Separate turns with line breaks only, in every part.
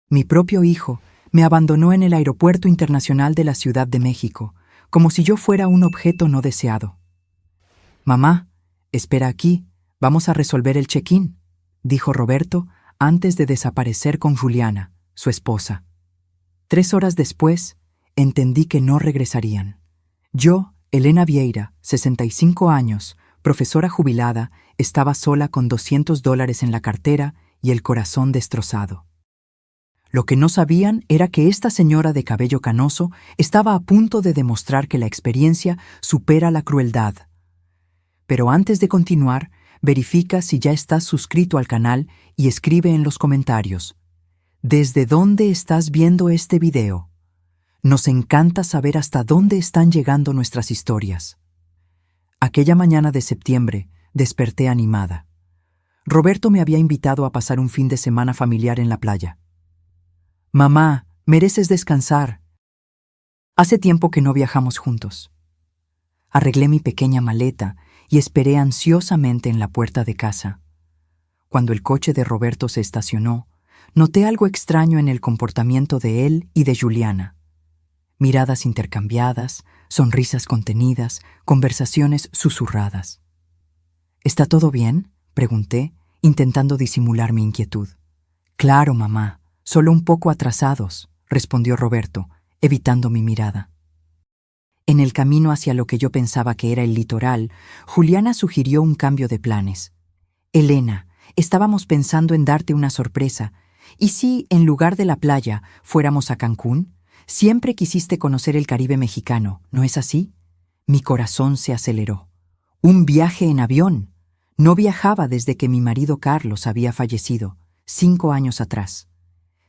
Mi propio hijo me abandonó en el Aeropuerto Internacional de la Ciudad de México, como si yo fuera un objeto no deseado. «Mamá, espera aquí, vamos a resolver el check-in», dijo Roberto antes de desaparecer con Juliana, su esposa. 3 horas después, entendí que no regresarían. Yo, Elena Vieira, 65 años, profesora jubilada, estaba sola con $200 en la cartera y el corazón destrozado. Lo que no sabían era que esta señora de cabello canoso estaba a punto de demostrar que la experiencia supera la crueldad. Pero antes de continuar, verifica si ya estás suscrito al canal y escribe en los comentarios: ¿desde dónde estás viendo este video? Nos encanta saber hasta dónde están llegando nuestras historias. Aquella mañana de septiembre, desperté animada. Roberto me había invitado a pasar un fin de semana familiar en la playa. «Mamá, mereces descansar. Hace tiempo que no viajamos juntos». Arreglé mi pequeña maleta y esperé ansiosamente en la puerta de casa. Cuando el coche de Roberto se estacionó, noté algo extraño en el comportamiento de él y de Juliana. Miradas intercambiadas, sonrisas contenidas, conversaciones susurradas. «¿Está todo bien?», pregunté, intentando disimular mi inquietud. «Claro, mamá, solo un poco atrasados», respondió Roberto, evitando mi mirada. En el camino hacia lo que yo pensaba que era el litoral, Juliana sugirió un cambio de planes. «Elena, estábamos pensando en darte una sorpresa. ¿Y si, en lugar de la playa, fuéramos a Cancún? Siempre quisiste conocer el Caribe mexicano, ¿no es así?» Mi corazón se aceleró. «¿Un viaje en avión?» No viajaba desde que mi marido Carlos había fallecido, 5 años atrás.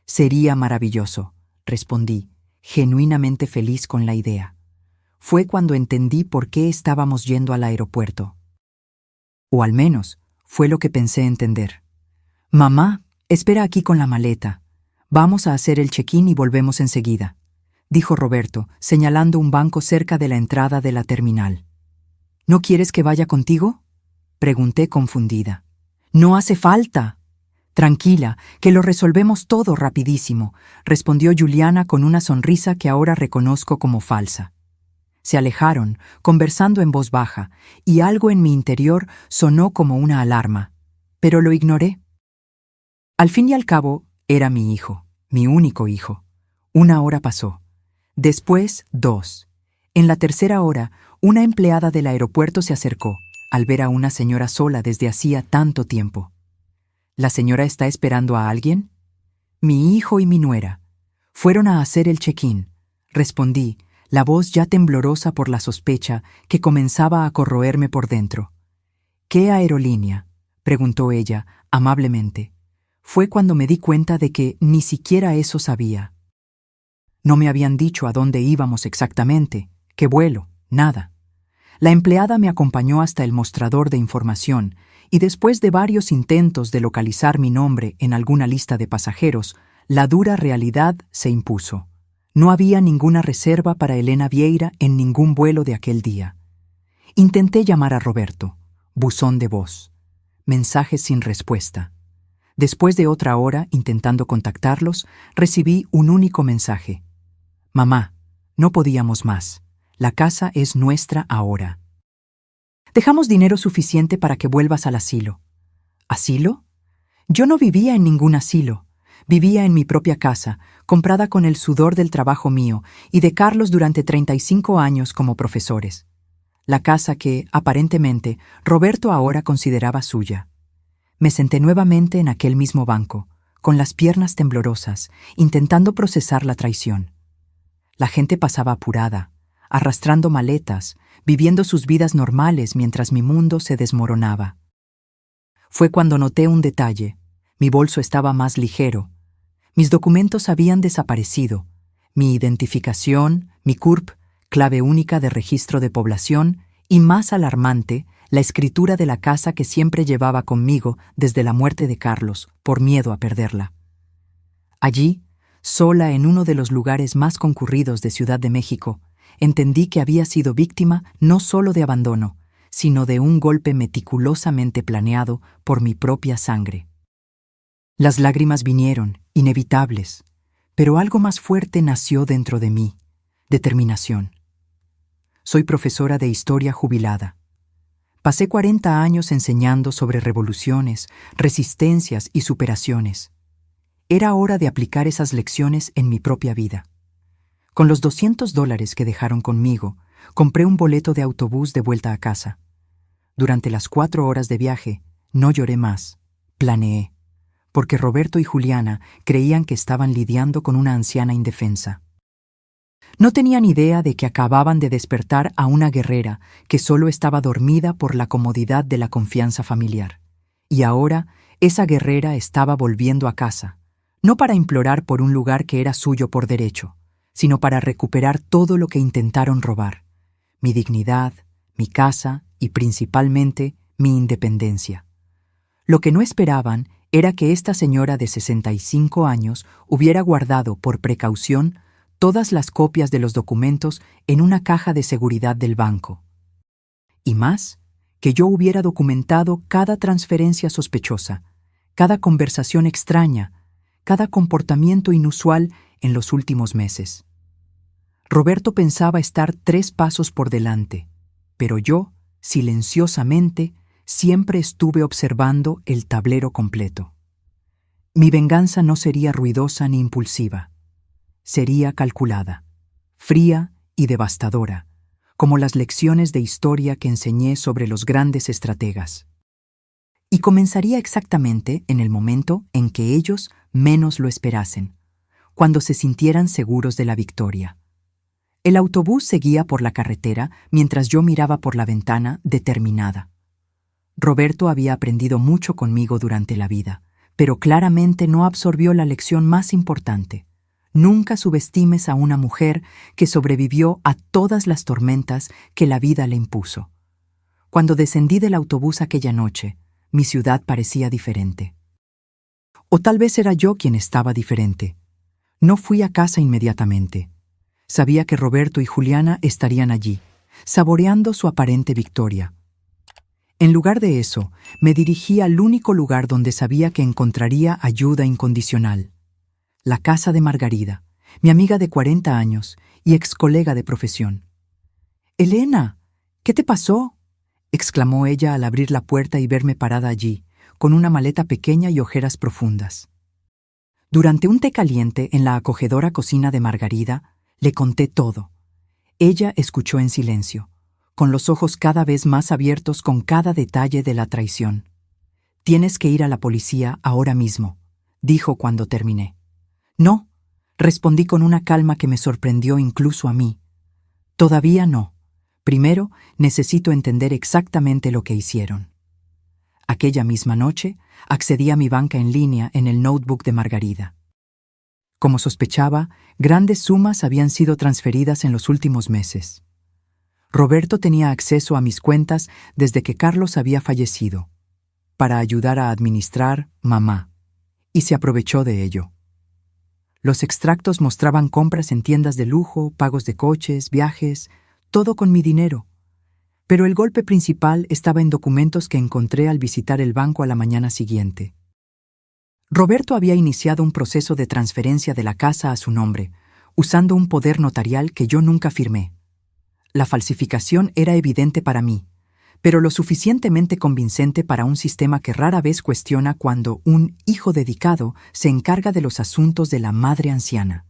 «Sería maravilloso», respondí, genuinamente feliz con la idea. Fue cuando entendí por qué estábamos yendo al aeropuerto. O al menos, fue lo que pensé entender. «Mamá, espera aquí con la maleta. Vamos a hacer el check-in y volvemos enseguida», dijo Roberto, señalando un banco cerca de la entrada de la terminal. «¿No quieres que vaya contigo?», pregunté confundida. «No hace falta». «Tranquila, que lo resolvemos todo rapidísimo», respondió Juliana con una sonrisa que ahora reconozco como falsa. Se alejaron, conversando en voz baja, y algo en mi interior sonó como una alarma, pero lo ignoré. Al fin y al cabo, era mi hijo, mi único hijo. 1 hora pasó. Después, 2. En la tercera hora, una empleada del aeropuerto se acercó, al ver a una señora sola desde hacía tanto tiempo. «¿La señora está esperando a alguien?» «Mi hijo y mi nuera. Fueron a hacer el check-in», respondí, la voz ya temblorosa por la sospecha que comenzaba a corroerme por dentro. «¿Qué aerolínea?», preguntó ella, amablemente. Fue cuando me di cuenta de que ni siquiera eso sabía. No me habían dicho a dónde íbamos exactamente, qué vuelo, nada. La empleada me acompañó hasta el mostrador de información y después de varios intentos de localizar mi nombre en alguna lista de pasajeros, la dura realidad se impuso. No había ninguna reserva para Elena Vieira en ningún vuelo de aquel día. Intenté llamar a Roberto. Buzón de voz. Mensajes sin respuesta. Después de otra hora intentando contactarlos, recibí un único mensaje. «Mamá, no podíamos más. La casa es nuestra ahora. Dejamos dinero suficiente para que vuelvas al asilo». ¿Asilo? Yo no vivía en ningún asilo. Vivía en mi propia casa, comprada con el sudor del trabajo mío y de Carlos durante 35 años como profesores. La casa que, aparentemente, Roberto ahora consideraba suya. Me senté nuevamente en aquel mismo banco, con las piernas temblorosas, intentando procesar la traición. La gente pasaba apurada, arrastrando maletas, viviendo sus vidas normales mientras mi mundo se desmoronaba. Fue cuando noté un detalle. Mi bolso estaba más ligero. Mis documentos habían desaparecido. Mi identificación, mi CURP, clave única de registro de población, y más alarmante, la escritura de la casa que siempre llevaba conmigo desde la muerte de Carlos, por miedo a perderla. Allí, sola en uno de los lugares más concurridos de Ciudad de México, entendí que había sido víctima no solo de abandono, sino de un golpe meticulosamente planeado por mi propia sangre. Las lágrimas vinieron, inevitables, Pero algo más fuerte nació dentro de mí: determinación. Soy profesora de historia jubilada. Pasé 40 años enseñando sobre revoluciones, resistencias y superaciones. Era hora de aplicar esas lecciones en mi propia vida. Con los $200 que dejaron conmigo, compré un boleto de autobús de vuelta a casa. Durante las 4 horas de viaje, no lloré más, planeé, porque Roberto y Juliana creían que estaban lidiando con una anciana indefensa. No tenían idea de que acababan de despertar a una guerrera que solo estaba dormida por la comodidad de la confianza familiar. Y ahora, esa guerrera estaba volviendo a casa, no para implorar por un lugar que era suyo por derecho, sino para recuperar todo lo que intentaron robar: mi dignidad, mi casa y principalmente mi independencia. Lo que no esperaban era que esta señora de 65 años hubiera guardado por precaución todas las copias de los documentos en una caja de seguridad del banco. Y más, que yo hubiera documentado cada transferencia sospechosa, cada conversación extraña, cada comportamiento inusual en los últimos meses. Roberto pensaba estar 3 pasos por delante, pero yo, silenciosamente, siempre estuve observando el tablero completo. Mi venganza no sería ruidosa ni impulsiva. Sería calculada, fría y devastadora, como las lecciones de historia que enseñé sobre los grandes estrategas. Y comenzaría exactamente en el momento en que ellos menos lo esperasen, cuando se sintieran seguros de la victoria. El autobús seguía por la carretera mientras yo miraba por la ventana, determinada. Roberto había aprendido mucho conmigo durante la vida, pero claramente no absorbió la lección más importante. Nunca subestimes a una mujer que sobrevivió a todas las tormentas que la vida le impuso. Cuando descendí del autobús aquella noche, mi ciudad parecía diferente. O tal vez era yo quien estaba diferente. No fui a casa inmediatamente. Sabía que Roberto y Juliana estarían allí, saboreando su aparente victoria. En lugar de eso, me dirigí al único lugar donde sabía que encontraría ayuda incondicional: la casa de Margarida, mi amiga de 40 años y ex colega de profesión. «Elena, ¿qué te pasó?», exclamó ella al abrir la puerta y verme parada allí, con una maleta pequeña y ojeras profundas. Durante un té caliente en la acogedora cocina de Margarida, le conté todo. Ella escuchó en silencio, con los ojos cada vez más abiertos con cada detalle de la traición. «Tienes que ir a la policía ahora mismo», dijo cuando terminé. «No», respondí con una calma que me sorprendió incluso a mí. «Todavía no. Primero necesito entender exactamente lo que hicieron». Aquella misma noche, accedí a mi banca en línea en el notebook de Margarida. Como sospechaba, grandes sumas habían sido transferidas en los últimos meses. Roberto tenía acceso a mis cuentas desde que Carlos había fallecido, para ayudar a administrar mamá, y se aprovechó de ello. Los extractos mostraban compras en tiendas de lujo, pagos de coches, viajes, todo con mi dinero. Pero el golpe principal estaba en documentos que encontré al visitar el banco a la mañana siguiente. Roberto había iniciado un proceso de transferencia de la casa a su nombre, usando un poder notarial que yo nunca firmé. La falsificación era evidente para mí, pero lo suficientemente convincente para un sistema que rara vez cuestiona cuando un hijo dedicado se encarga de los asuntos de la madre anciana.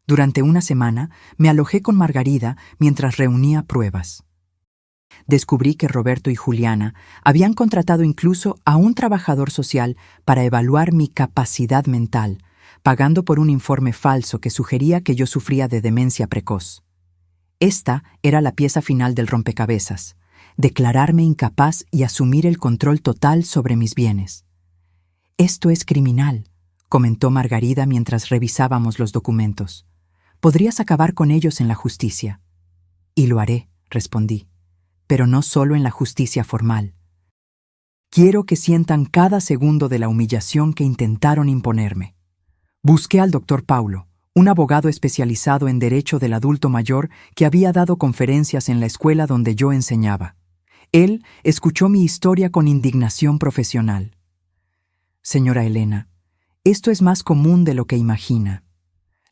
Durante una semana me alojé con Margarida mientras reunía pruebas. Descubrí que Roberto y Juliana habían contratado incluso a un trabajador social para evaluar mi capacidad mental, pagando por un informe falso que sugería que yo sufría de demencia precoz. Esta era la pieza final del rompecabezas: declararme incapaz y asumir el control total sobre mis bienes. «Esto es criminal», comentó Margarida mientras revisábamos los documentos. «Podrías acabar con ellos en la justicia». «Y lo haré», respondí, «pero no solo en la justicia formal. Quiero que sientan cada segundo de la humillación que intentaron imponerme». Busqué al doctor Paulo, un abogado especializado en derecho del adulto mayor que había dado conferencias en la escuela donde yo enseñaba. Él escuchó mi historia con indignación profesional. «Señora Elena, esto es más común de lo que imagina.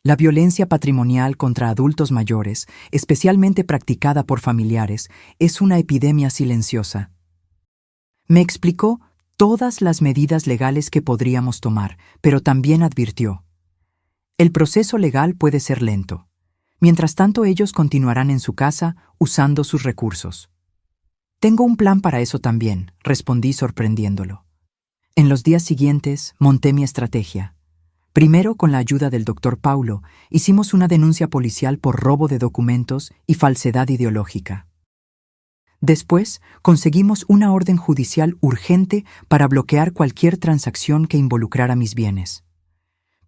La violencia patrimonial contra adultos mayores, especialmente practicada por familiares, es una epidemia silenciosa. Me explicó todas las medidas legales que podríamos tomar, pero también advirtió: el proceso legal puede ser lento. Mientras tanto, ellos continuarán en su casa usando sus recursos. Tengo un plan para eso también, respondí sorprendiéndolo. En los días siguientes, monté mi estrategia. Primero, con la ayuda del doctor Paulo, hicimos una denuncia policial por robo de documentos y falsedad ideológica. Después, conseguimos una orden judicial urgente para bloquear cualquier transacción que involucrara mis bienes.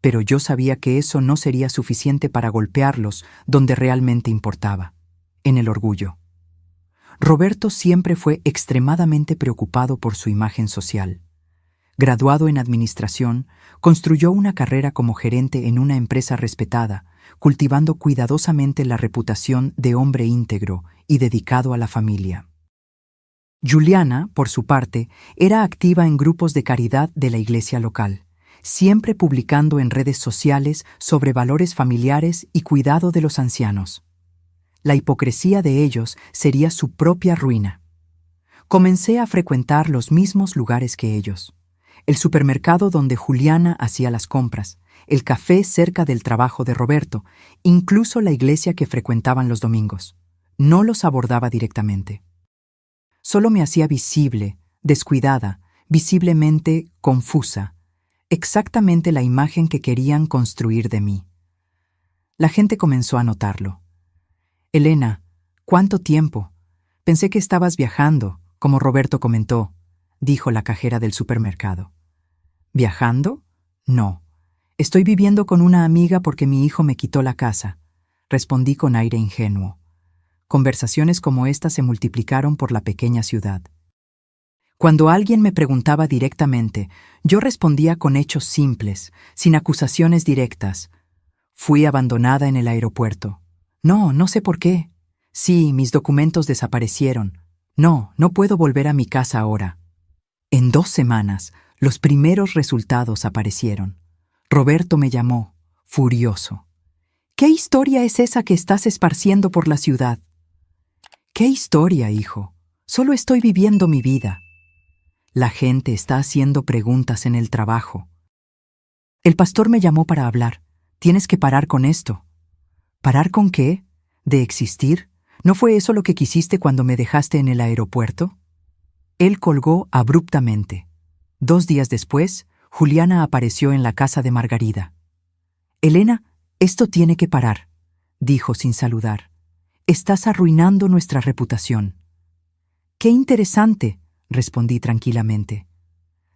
Pero yo sabía que eso no sería suficiente para golpearlos donde realmente importaba, en el orgullo. Roberto siempre fue extremadamente preocupado por su imagen social. Graduado en administración, construyó una carrera como gerente en una empresa respetada, cultivando cuidadosamente la reputación de hombre íntegro y dedicado a la familia. Juliana, por su parte, era activa en grupos de caridad de la iglesia local, siempre publicando en redes sociales sobre valores familiares y cuidado de los ancianos. La hipocresía de ellos sería su propia ruina. Comencé a frecuentar los mismos lugares que ellos: el supermercado donde Juliana hacía las compras, el café cerca del trabajo de Roberto, incluso la iglesia que frecuentaban los domingos. No los abordaba directamente. Solo me hacía visible, descuidada, visiblemente confusa, exactamente la imagen que querían construir de mí. La gente comenzó a notarlo. «Elena, ¿cuánto tiempo? Pensé que estabas viajando, como Roberto comentó», dijo la cajera del supermercado. «¿Viajando? No. Estoy viviendo con una amiga porque mi hijo me quitó la casa», respondí con aire ingenuo. Conversaciones como esta se multiplicaron por la pequeña ciudad. Cuando alguien me preguntaba directamente, yo respondía con hechos simples, sin acusaciones directas. «Fui abandonada en el aeropuerto». «No, no sé por qué». «Sí, mis documentos desaparecieron». «No, no puedo volver a mi casa ahora». En 2 semanas, los primeros resultados aparecieron. Roberto me llamó, furioso. «¿Qué historia es esa que estás esparciendo por la ciudad?» «¿Qué historia, hijo? Solo estoy viviendo mi vida». «La gente está haciendo preguntas en el trabajo». «El pastor me llamó para hablar. Tienes que parar con esto». «¿Parar con qué? ¿De existir? ¿No fue eso lo que quisiste cuando me dejaste en el aeropuerto?» Él colgó abruptamente. 2 días después, Juliana apareció en la casa de Margarida. «Elena, esto tiene que parar», dijo sin saludar. «Estás arruinando nuestra reputación». «Qué interesante», respondí tranquilamente.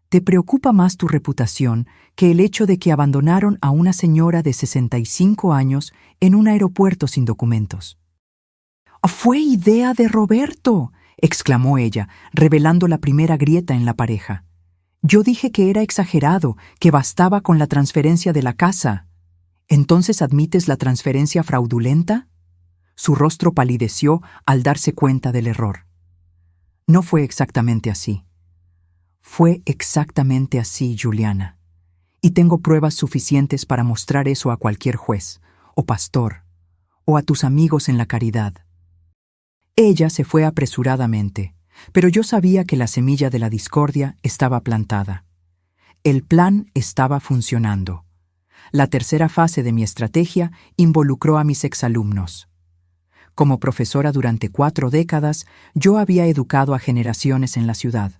«Te preocupa más tu reputación que el hecho de que abandonaron a una señora de 65 años en un aeropuerto sin documentos». «¡Fue idea de Roberto!», exclamó ella, revelando la primera grieta en la pareja. «Yo dije que era exagerado, que bastaba con la transferencia de la casa». «¿Entonces admites la transferencia fraudulenta?». Su rostro palideció al darse cuenta del error. «No fue exactamente así». «Fue exactamente así, Juliana. Y tengo pruebas suficientes para mostrar eso a cualquier juez, o pastor, o a tus amigos en la caridad». Ella se fue apresuradamente, pero yo sabía que la semilla de la discordia estaba plantada. El plan estaba funcionando. La tercera fase de mi estrategia involucró a mis exalumnos. Como profesora durante 4 décadas, yo había educado a generaciones en la ciudad.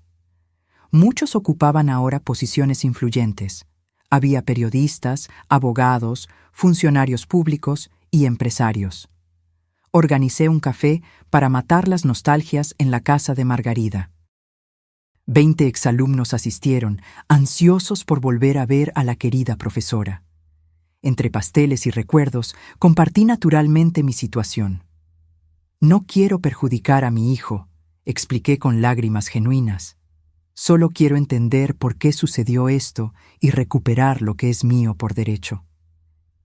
Muchos ocupaban ahora posiciones influyentes. Había periodistas, abogados, funcionarios públicos y empresarios. Organicé un café para matar las nostalgias en la casa de Margarida. 20 exalumnos asistieron, ansiosos por volver a ver a la querida profesora. Entre pasteles y recuerdos, compartí naturalmente mi situación. «No quiero perjudicar a mi hijo», expliqué con lágrimas genuinas. «Solo quiero entender por qué sucedió esto y recuperar lo que es mío por derecho».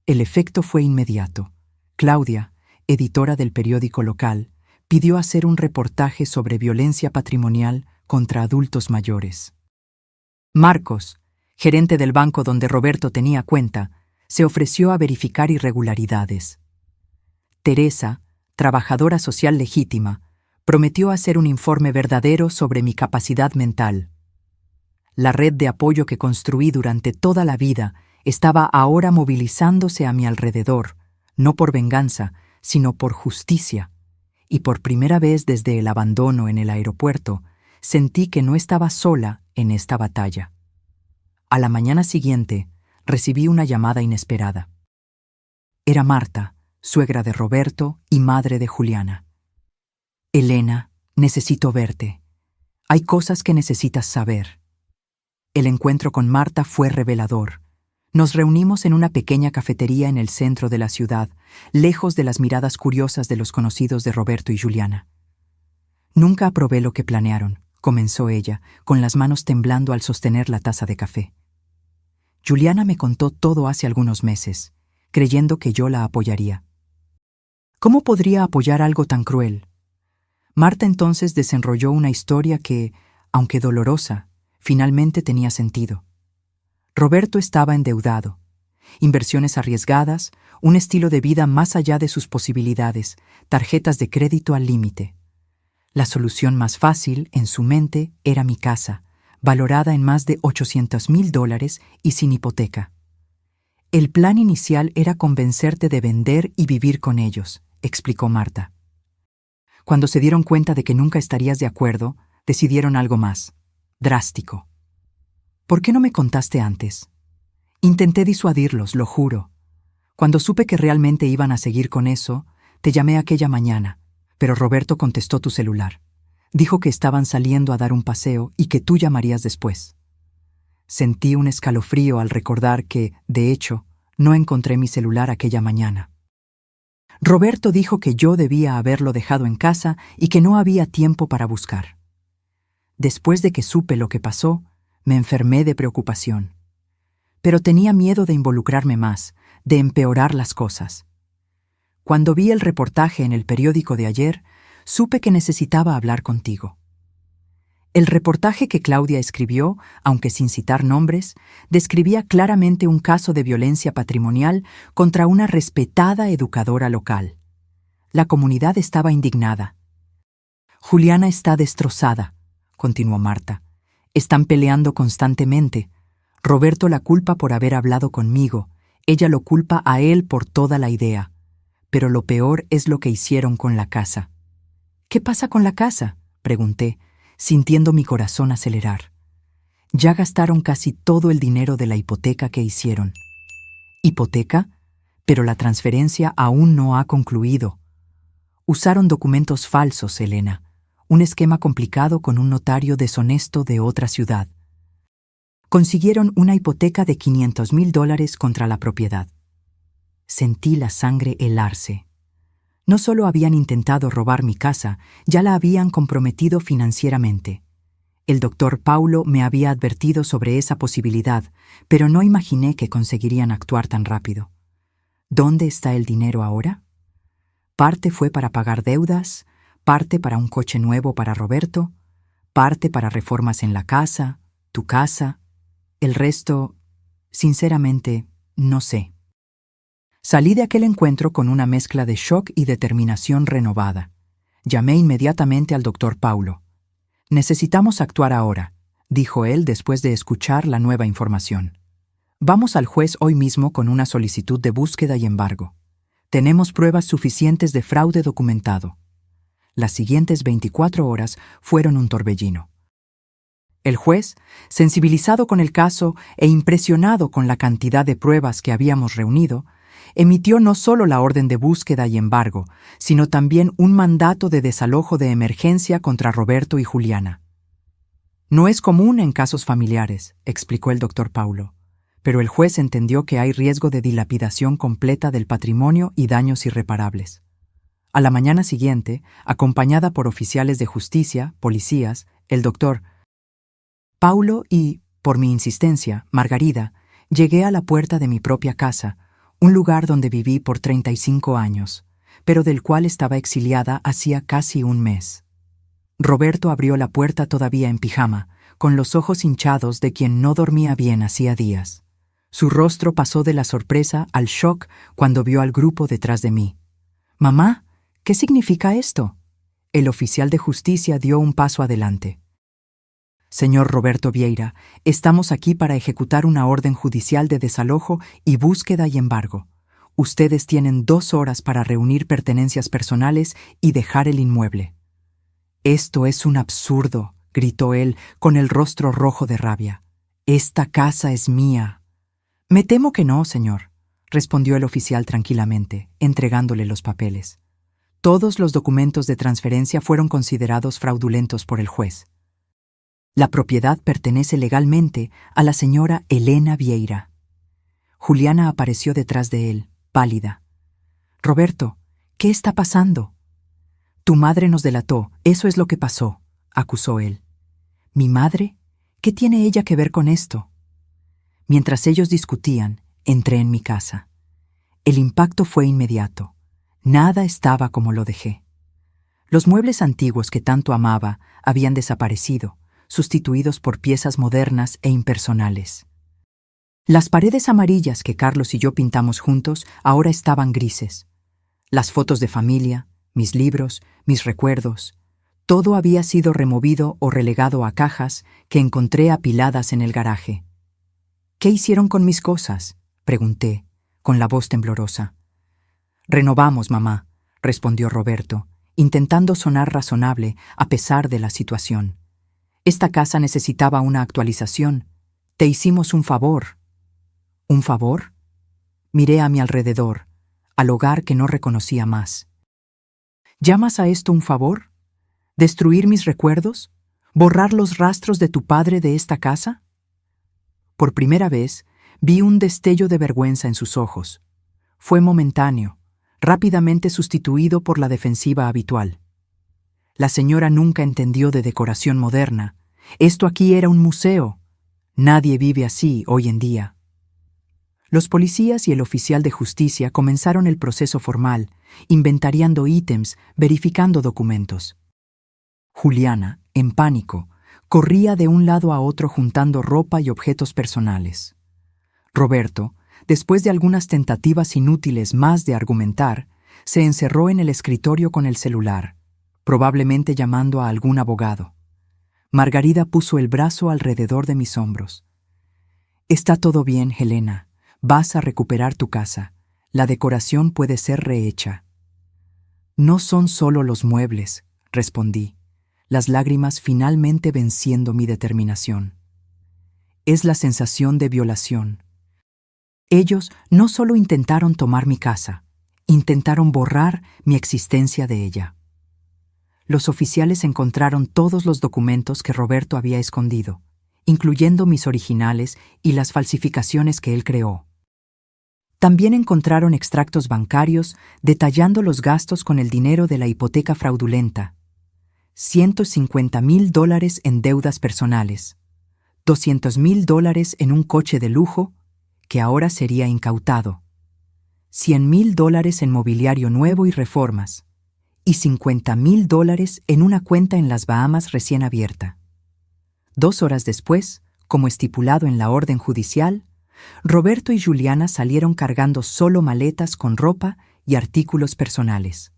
El efecto fue inmediato. Claudia, editora del periódico local, pidió hacer un reportaje sobre violencia patrimonial contra adultos mayores. Marcos, gerente del banco donde Roberto tenía cuenta, Se ofreció a verificar irregularidades. Teresa, trabajadora social legítima, prometió hacer un informe verdadero sobre mi capacidad mental. La red de apoyo que construí durante toda la vida estaba ahora movilizándose a mi alrededor, no por venganza, sino por justicia, y por primera vez desde el abandono en el aeropuerto, sentí que no estaba sola en esta batalla. A la mañana siguiente, recibí una llamada inesperada. Era Marta, suegra de Roberto y madre de Juliana. Elena, necesito verte. Hay cosas que necesitas saber. El encuentro con Marta fue revelador. Nos reunimos en una pequeña cafetería en el centro de la ciudad, lejos de las miradas curiosas de los conocidos de Roberto y Juliana. Nunca aprobé lo que planearon, comenzó ella, con las manos temblando al sostener la taza de café. Juliana me contó todo hace algunos meses, creyendo que yo la apoyaría. ¿Cómo podría apoyar algo tan cruel? Marta entonces desenrolló una historia que, aunque dolorosa, finalmente tenía sentido. Roberto estaba endeudado. Inversiones arriesgadas, un estilo de vida más allá de sus posibilidades, tarjetas de crédito al límite. La solución más fácil, en su mente, era mi casa, valorada en más de $800,000 y sin hipoteca. El plan inicial era convencerte de vender y vivir con ellos, explicó Marta. Cuando se dieron cuenta de que nunca estarías de acuerdo, decidieron algo más, drástico. ¿Por qué no me contaste antes? Intenté disuadirlos, lo juro. Cuando supe que realmente iban a seguir con eso, te llamé aquella mañana, pero Roberto contestó tu celular. Dijo que estaban saliendo a dar un paseo y que tú llamarías después. Sentí un escalofrío al recordar que, de hecho, no encontré mi celular aquella mañana. Roberto dijo que yo debía haberlo dejado en casa y que no había tiempo para buscar. Después de que supe lo que pasó, me enfermé de preocupación. Pero tenía miedo de involucrarme más, de empeorar las cosas. Cuando vi el reportaje en el periódico de ayer, supe que necesitaba hablar contigo. El reportaje que Claudia escribió, aunque sin citar nombres, describía claramente un caso de violencia patrimonial contra una respetada educadora local. La comunidad estaba indignada. Juliana está destrozada, continuó Marta. Están peleando constantemente. Roberto la culpa por haber hablado conmigo. Ella lo culpa a él por toda la idea. Pero lo peor es lo que hicieron con la casa. ¿Qué pasa con la casa?, pregunté, sintiendo mi corazón acelerar. Ya gastaron casi todo el dinero de la hipoteca que hicieron. ¿Hipoteca? Pero la transferencia aún no ha concluido. Usaron documentos falsos, Elena. Un esquema complicado con un notario deshonesto de otra ciudad. Consiguieron una hipoteca de $500,000 contra la propiedad. Sentí la sangre helarse. No solo habían intentado robar mi casa, ya la habían comprometido financieramente. El doctor Paulo me había advertido sobre esa posibilidad, pero no imaginé que conseguirían actuar tan rápido. ¿Dónde está el dinero ahora? Parte fue para pagar deudas, parte para un coche nuevo para Roberto, parte para reformas en la casa, tu casa. El resto, sinceramente, no sé. Salí de aquel encuentro con una mezcla de shock y determinación renovada. Llamé inmediatamente al doctor Paulo. «Necesitamos actuar ahora», dijo él después de escuchar la nueva información. «Vamos al juez hoy mismo con una solicitud de búsqueda y embargo. Tenemos pruebas suficientes de fraude documentado». Las siguientes 24 horas fueron un torbellino. El juez, sensibilizado con el caso e impresionado con la cantidad de pruebas que habíamos reunido, emitió no solo la orden de búsqueda y embargo, sino también un mandato de desalojo de emergencia contra Roberto y Juliana. «No es común en casos familiares», explicó el doctor Paulo, pero el juez entendió que hay riesgo de dilapidación completa del patrimonio y daños irreparables. A la mañana siguiente, acompañada por oficiales de justicia, policías, el doctor Paulo y, por mi insistencia, Margarida, llegué a la puerta de mi propia casa, un lugar donde viví por 35 años, pero del cual estaba exiliada hacía casi un mes. Roberto abrió la puerta todavía en pijama, con los ojos hinchados de quien no dormía bien hacía días. Su rostro pasó de la sorpresa al shock cuando vio al grupo detrás de mí. «Mamá, ¿qué significa esto?». El oficial de justicia dio un paso adelante. «Señor Roberto Vieira, estamos aquí para ejecutar una orden judicial de desalojo y búsqueda y embargo. Ustedes tienen 2 horas para reunir pertenencias personales y dejar el inmueble». «Esto es un absurdo», gritó él con el rostro rojo de rabia. «Esta casa es mía». «Me temo que no, señor», respondió el oficial tranquilamente, entregándole los papeles. Todos los documentos de transferencia fueron considerados fraudulentos por el juez. La propiedad pertenece legalmente a la señora Elena Vieira. Juliana apareció detrás de él, pálida. «Roberto, ¿qué está pasando?». «Tu madre nos delató, eso es lo que pasó», acusó él. «¿Mi madre? ¿Qué tiene ella que ver con esto?». Mientras ellos discutían, entré en mi casa. El impacto fue inmediato. Nada estaba como lo dejé. Los muebles antiguos que tanto amaba habían desaparecido, sustituidos por piezas modernas e impersonales. Las paredes amarillas que Carlos y yo pintamos juntos ahora estaban grises. Las fotos de familia, mis libros, mis recuerdos, todo había sido removido o relegado a cajas que encontré apiladas en el garaje. «¿Qué hicieron con mis cosas?», pregunté, con la voz temblorosa. «Renovamos, mamá», respondió Roberto, intentando sonar razonable a pesar de la situación. «Esta casa necesitaba una actualización. Te hicimos un favor». «¿Un favor?». Miré a mi alrededor, al hogar que no reconocía más. «¿Llamas a esto un favor? ¿Destruir mis recuerdos? ¿Borrar los rastros de tu padre de esta casa?». Por primera vez, vi un destello de vergüenza en sus ojos. Fue momentáneo, rápidamente sustituido por la defensiva habitual. La señora nunca entendió de decoración moderna. Esto aquí era un museo. Nadie vive así hoy en día. Los policías y el oficial de justicia comenzaron el proceso formal, inventariando ítems, verificando documentos. Juliana, en pánico, corría de un lado a otro juntando ropa y objetos personales. Roberto, después de algunas tentativas inútiles más de argumentar, se encerró en el escritorio con el celular, probablemente llamando a algún abogado. Margarida puso el brazo alrededor de mis hombros. «Está todo bien, Helena. Vas a recuperar tu casa. La decoración puede ser rehecha». «No son solo los muebles», respondí, las lágrimas finalmente venciendo mi determinación. «Es la sensación de violación. Ellos no solo intentaron tomar mi casa, intentaron borrar mi existencia de ella». Los oficiales encontraron todos los documentos que Roberto había escondido, incluyendo mis originales y las falsificaciones que él creó. También encontraron extractos bancarios detallando los gastos con el dinero de la hipoteca fraudulenta. $150,000 en deudas personales, $200,000 en un coche de lujo que ahora sería incautado, $100,000 en mobiliario nuevo y reformas, y $50,000 en una cuenta en las Bahamas recién abierta. 2 horas después, como estipulado en la orden judicial, Roberto y Juliana salieron cargando solo maletas con ropa y artículos personales.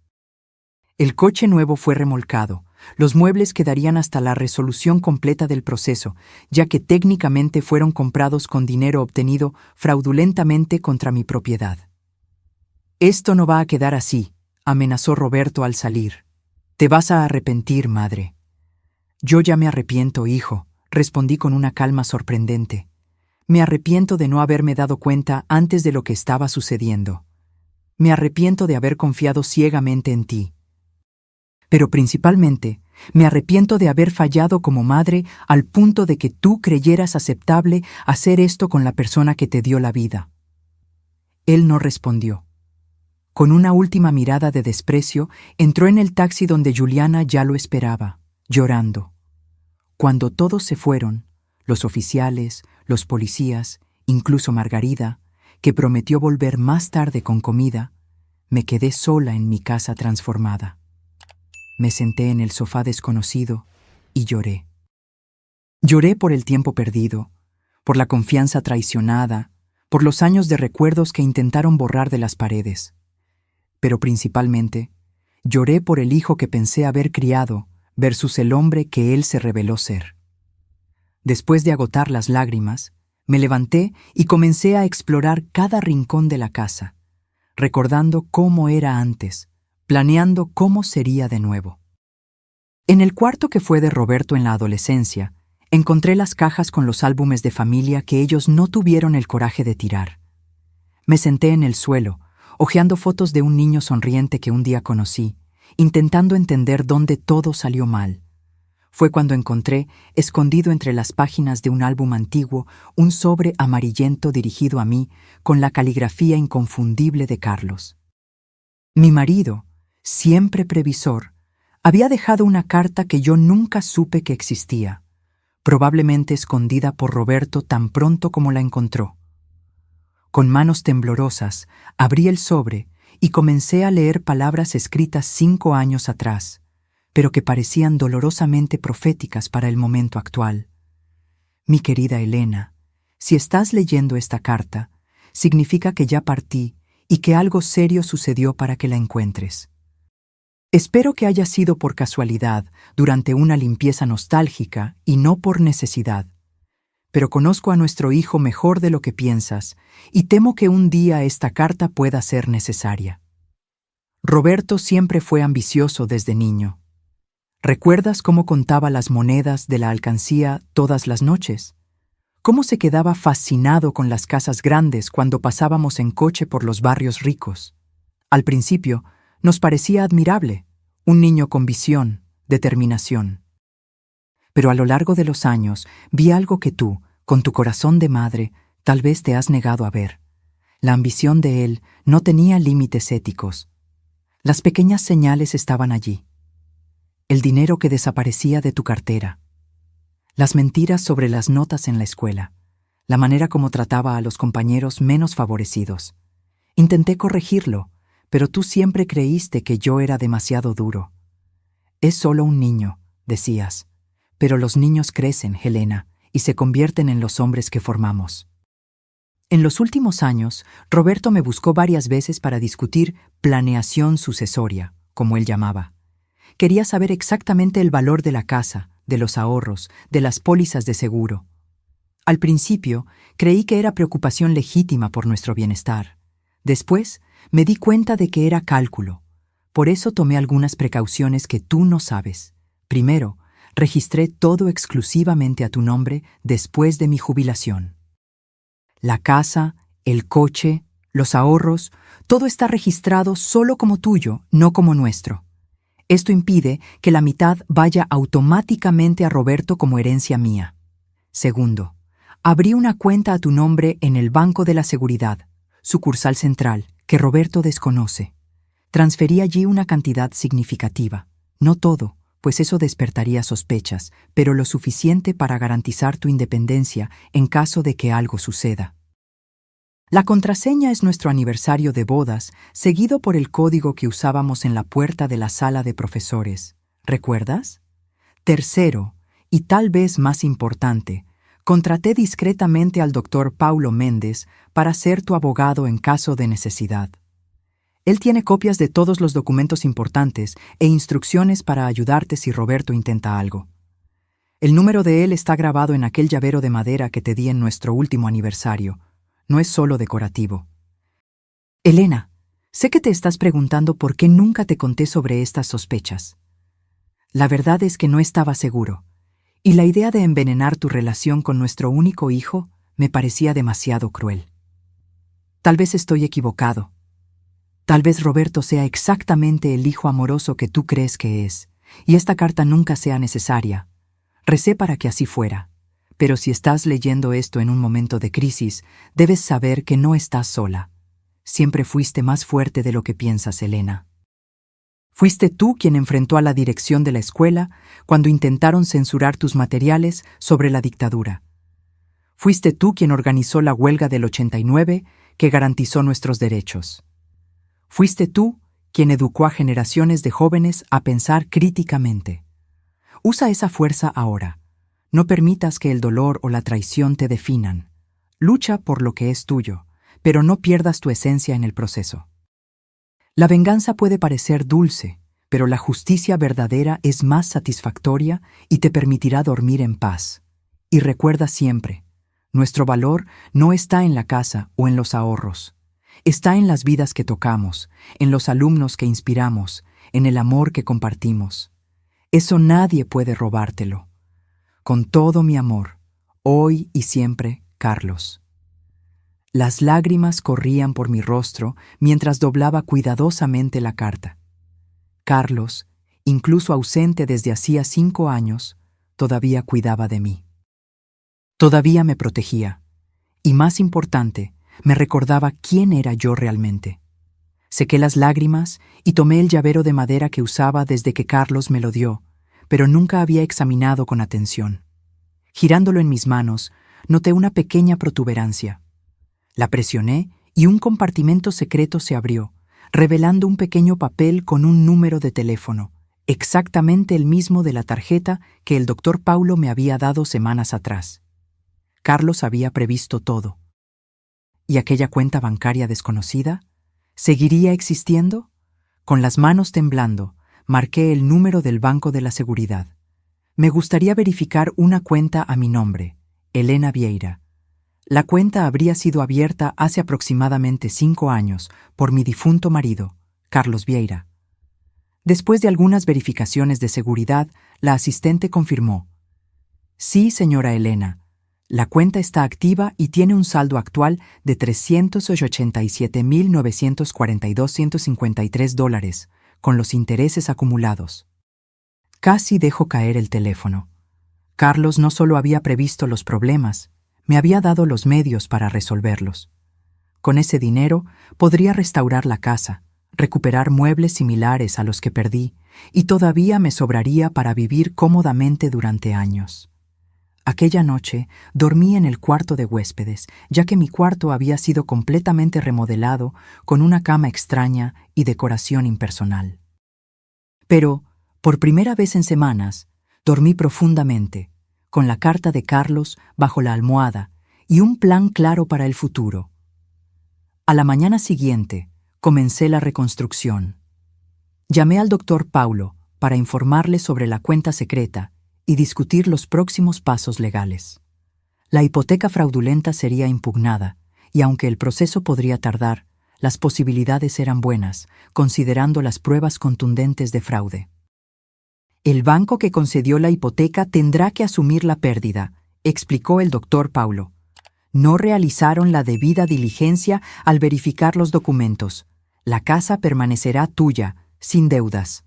El coche nuevo fue remolcado. Los muebles quedarían hasta la resolución completa del proceso, ya que técnicamente fueron comprados con dinero obtenido fraudulentamente contra mi propiedad. «Esto no va a quedar así», amenazó Roberto al salir. «Te vas a arrepentir, madre». «Yo ya me arrepiento, hijo», respondí con una calma sorprendente. «Me arrepiento de no haberme dado cuenta antes de lo que estaba sucediendo. Me arrepiento de haber confiado ciegamente en ti. Pero principalmente, me arrepiento de haber fallado como madre al punto de que tú creyeras aceptable hacer esto con la persona que te dio la vida». Él no respondió. Con una última mirada de desprecio, entró en el taxi donde Juliana ya lo esperaba, llorando. Cuando todos se fueron, los oficiales, los policías, incluso Margarida, que prometió volver más tarde con comida, me quedé sola en mi casa transformada. Me senté en el sofá desconocido y lloré. Lloré por el tiempo perdido, por la confianza traicionada, por los años de recuerdos que intentaron borrar de las paredes. Pero principalmente, lloré por el hijo que pensé haber criado versus el hombre que él se reveló ser. Después de agotar las lágrimas, me levanté y comencé a explorar cada rincón de la casa, recordando cómo era antes, planeando cómo sería de nuevo. En el cuarto que fue de Roberto en la adolescencia, encontré las cajas con los álbumes de familia que ellos no tuvieron el coraje de tirar. Me senté en el suelo, hojeando fotos de un niño sonriente que un día conocí, intentando entender dónde todo salió mal. Fue cuando encontré, escondido entre las páginas de un álbum antiguo, un sobre amarillento dirigido a mí con la caligrafía inconfundible de Carlos. Mi marido, siempre previsor, había dejado una carta que yo nunca supe que existía, probablemente escondida por Roberto tan pronto como la encontró. Con manos temblorosas, abrí el sobre y comencé a leer palabras escritas 5 años atrás, pero que parecían dolorosamente proféticas para el momento actual. Mi querida Elena, si estás leyendo esta carta, significa que ya partí y que algo serio sucedió para que la encuentres. Espero que haya sido por casualidad, durante una limpieza nostálgica y no por necesidad. Pero conozco a nuestro hijo mejor de lo que piensas y temo que un día esta carta pueda ser necesaria. Roberto siempre fue ambicioso desde niño. ¿Recuerdas cómo contaba las monedas de la alcancía todas las noches? ¿Cómo se quedaba fascinado con las casas grandes cuando pasábamos en coche por los barrios ricos? Al principio, nos parecía admirable, un niño con visión, determinación. Pero a lo largo de los años vi algo que tú, con tu corazón de madre, tal vez te has negado a ver. La ambición de él no tenía límites éticos. Las pequeñas señales estaban allí. El dinero que desaparecía de tu cartera. Las mentiras sobre las notas en la escuela. La manera como trataba a los compañeros menos favorecidos. Intenté corregirlo, pero tú siempre creíste que yo era demasiado duro. Es solo un niño, decías. Pero los niños crecen, Helena, y se convierten en los hombres que formamos. En los últimos años, Roberto me buscó varias veces para discutir planeación sucesoria, como él llamaba. Quería saber exactamente el valor de la casa, de los ahorros, de las pólizas de seguro. Al principio, creí que era preocupación legítima por nuestro bienestar. Después, me di cuenta de que era cálculo. Por eso tomé algunas precauciones que tú no sabes. Primero, registré todo exclusivamente a tu nombre después de mi jubilación. La casa, el coche, los ahorros, todo está registrado solo como tuyo, no como nuestro. Esto impide que la mitad vaya automáticamente a Roberto como herencia mía. Segundo, abrí una cuenta a tu nombre en el Banco de la Seguridad, sucursal central, que Roberto desconoce. Transferí allí una cantidad significativa, no todo, pues eso despertaría sospechas, pero lo suficiente para garantizar tu independencia en caso de que algo suceda. La contraseña es nuestro aniversario de bodas, seguido por el código que usábamos en la puerta de la sala de profesores. ¿Recuerdas? Tercero, y tal vez más importante, contraté discretamente al doctor Paulo Méndez para ser tu abogado en caso de necesidad. Él tiene copias de todos los documentos importantes e instrucciones para ayudarte si Roberto intenta algo. El número de él está grabado en aquel llavero de madera que te di en nuestro último aniversario. No es solo decorativo. Elena, sé que te estás preguntando por qué nunca te conté sobre estas sospechas. La verdad es que no estaba seguro, y la idea de envenenar tu relación con nuestro único hijo me parecía demasiado cruel. Tal vez estoy equivocado. Tal vez Roberto sea exactamente el hijo amoroso que tú crees que es, y esta carta nunca sea necesaria. Recé para que así fuera. Pero si estás leyendo esto en un momento de crisis, debes saber que no estás sola. Siempre fuiste más fuerte de lo que piensas, Elena. Fuiste tú quien enfrentó a la dirección de la escuela cuando intentaron censurar tus materiales sobre la dictadura. Fuiste tú quien organizó la huelga del 89 que garantizó nuestros derechos. Fuiste tú quien educó a generaciones de jóvenes a pensar críticamente. Usa esa fuerza ahora. No permitas que el dolor o la traición te definan. lucha por lo que es tuyo, pero no pierdas tu esencia en el proceso. La venganza puede parecer dulce, pero la justicia verdadera es más satisfactoria y te permitirá dormir en paz. Y recuerda siempre, nuestro valor no está en la casa o en los ahorros. Está en las vidas que tocamos, en los alumnos que inspiramos, en el amor que compartimos. Eso nadie puede robártelo. Con todo mi amor, hoy y siempre, Carlos. Las lágrimas corrían por mi rostro mientras doblaba cuidadosamente la carta. Carlos, incluso ausente desde hacía 5 años, todavía cuidaba de mí. Todavía me protegía. Y más importante, me recordaba quién era yo realmente. Sequé las lágrimas y tomé el llavero de madera que usaba desde que Carlos me lo dio, pero nunca había examinado con atención. Girándolo en mis manos, noté una pequeña protuberancia. La presioné y un compartimento secreto se abrió, revelando un pequeño papel con un número de teléfono, exactamente el mismo de la tarjeta que el doctor Paulo me había dado semanas atrás. Carlos había previsto todo. ¿Y aquella cuenta bancaria desconocida? ¿Seguiría existiendo? Con las manos temblando, marqué el número del Banco de la Seguridad. Me gustaría verificar una cuenta a mi nombre, Elena Vieira. La cuenta habría sido abierta hace aproximadamente 5 años por mi difunto marido, Carlos Vieira. Después de algunas verificaciones de seguridad, la asistente confirmó: «Sí, señora Elena, la cuenta está activa y tiene un saldo actual de $387,942,153 con los intereses acumulados». Casi dejo caer el teléfono. Carlos no solo había previsto los problemas, me había dado los medios para resolverlos. Con ese dinero podría restaurar la casa, recuperar muebles similares a los que perdí, y todavía me sobraría para vivir cómodamente durante años. Aquella noche dormí en el cuarto de huéspedes, ya que mi cuarto había sido completamente remodelado con una cama extraña y decoración impersonal. Pero, por primera vez en semanas, dormí profundamente, con la carta de Carlos bajo la almohada y un plan claro para el futuro. A la mañana siguiente, comencé la reconstrucción. Llamé al doctor Paulo para informarle sobre la cuenta secreta y discutir los próximos pasos legales. La hipoteca fraudulenta sería impugnada, y aunque el proceso podría tardar, las posibilidades eran buenas, considerando las pruebas contundentes de fraude. El banco que concedió la hipoteca tendrá que asumir la pérdida, explicó el doctor Paulo. No realizaron la debida diligencia al verificar los documentos. La casa permanecerá tuya, sin deudas.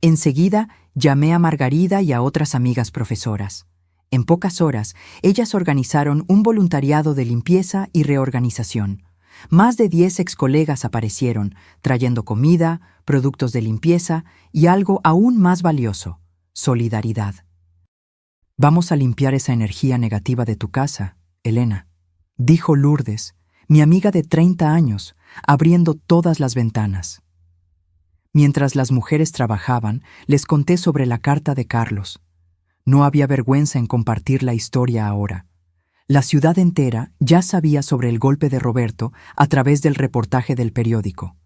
Enseguida llamé a Margarida y a otras amigas profesoras. En pocas horas, ellas organizaron un voluntariado de limpieza y reorganización. Más de 10 excolegas aparecieron, trayendo comida, productos de limpieza y algo aún más valioso: solidaridad. «Vamos a limpiar esa energía negativa de tu casa, Elena», dijo Lourdes, mi amiga de 30 años, abriendo todas las ventanas. Mientras las mujeres trabajaban, les conté sobre la carta de Carlos. No había vergüenza en compartir la historia ahora. La ciudad entera ya sabía sobre el golpe de Roberto a través del reportaje del periódico.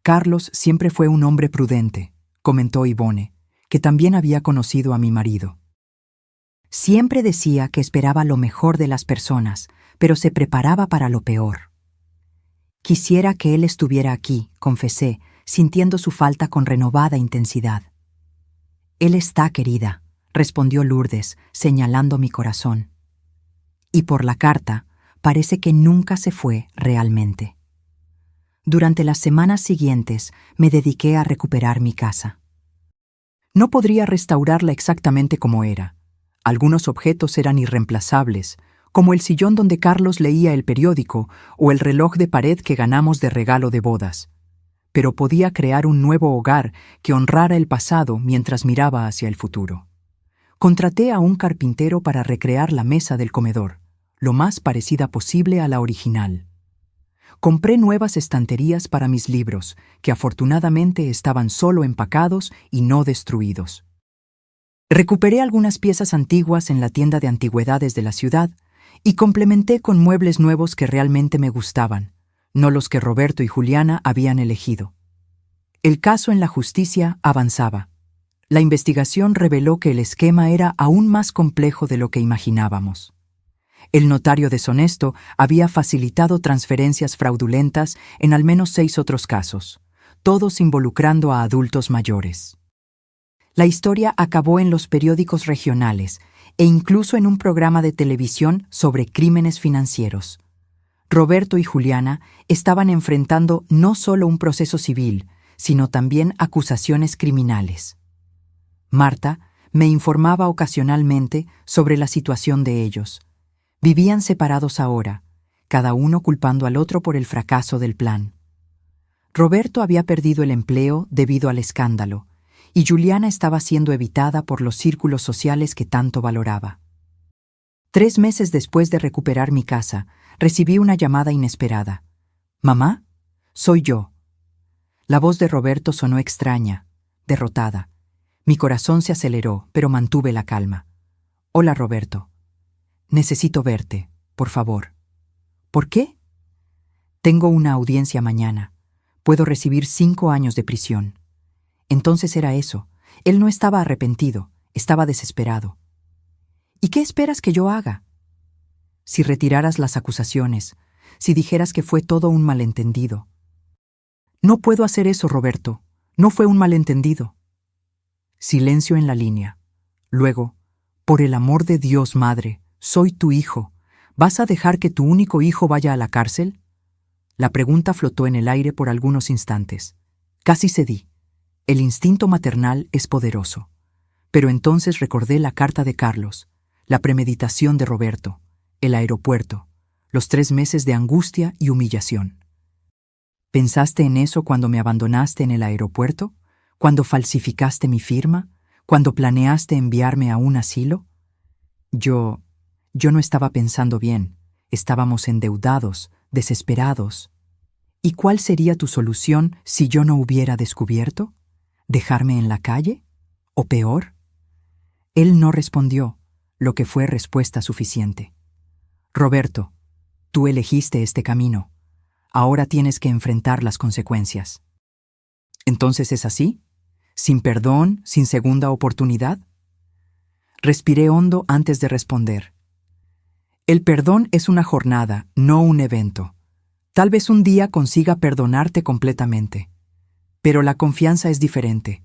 «Carlos siempre fue un hombre prudente», comentó Ivone, que también había conocido a mi marido. «Siempre decía que esperaba lo mejor de las personas, pero se preparaba para lo peor». «Quisiera que él estuviera aquí», confesé, sintiendo su falta con renovada intensidad. «Él está, querida», respondió Lourdes, señalando mi corazón. Y por la carta, parece que nunca se fue realmente. Durante las semanas siguientes me dediqué a recuperar mi casa. No podría restaurarla exactamente como era. Algunos objetos eran irreemplazables, como el sillón donde Carlos leía el periódico o el reloj de pared que ganamos de regalo de bodas. Pero podía crear un nuevo hogar que honrara el pasado mientras miraba hacia el futuro. Contraté a un carpintero para recrear la mesa del comedor, lo más parecida posible a la original. Compré nuevas estanterías para mis libros, que afortunadamente estaban solo empacados y no destruidos. Recuperé algunas piezas antiguas en la tienda de antigüedades de la ciudad y complementé con muebles nuevos que realmente me gustaban, no los que Roberto y Juliana habían elegido. El caso en la justicia avanzaba. La investigación reveló que el esquema era aún más complejo de lo que imaginábamos. El notario deshonesto había facilitado transferencias fraudulentas en al menos 6 otros casos, todos involucrando a adultos mayores. La historia acabó en los periódicos regionales e incluso en un programa de televisión sobre crímenes financieros. Roberto y Juliana estaban enfrentando no solo un proceso civil, sino también acusaciones criminales. Marta me informaba ocasionalmente sobre la situación de ellos. Vivían separados ahora, cada uno culpando al otro por el fracaso del plan. Roberto había perdido el empleo debido al escándalo, y Juliana estaba siendo evitada por los círculos sociales que tanto valoraba. 3 meses después de recuperar mi casa, recibí una llamada inesperada. «Mamá, soy yo». La voz de Roberto sonó extraña, derrotada. Mi corazón se aceleró, pero mantuve la calma. «Hola, Roberto. Necesito verte, por favor». «¿Por qué?» «Tengo una audiencia mañana. Puedo recibir 5 años de prisión». Entonces era eso. Él no estaba arrepentido, estaba desesperado. «¿Y qué esperas que yo haga?» «Si retiraras las acusaciones, si dijeras que fue todo un malentendido». «No puedo hacer eso, Roberto. No fue un malentendido». Silencio en la línea. Luego, «Por el amor de Dios, madre, soy tu hijo. ¿Vas a dejar que tu único hijo vaya a la cárcel?» La pregunta flotó en el aire por algunos instantes. Casi cedí. El instinto maternal es poderoso. Pero entonces recordé la carta de Carlos, la premeditación de Roberto, el aeropuerto, los 3 meses de angustia y humillación. ¿Pensaste en eso cuando me abandonaste en el aeropuerto? ¿Cuando falsificaste mi firma? ¿Cuando planeaste enviarme a un asilo? Yo no estaba pensando bien. Estábamos endeudados, desesperados. ¿Y cuál sería tu solución si yo no hubiera descubierto? ¿Dejarme en la calle? ¿O peor? Él no respondió, lo que fue respuesta suficiente. Roberto, tú elegiste este camino. Ahora tienes que enfrentar las consecuencias. ¿Entonces es así? ¿Sin perdón, sin segunda oportunidad? Respiré hondo antes de responder. El perdón es una jornada, no un evento. Tal vez un día consiga perdonarte completamente. Pero la confianza es diferente.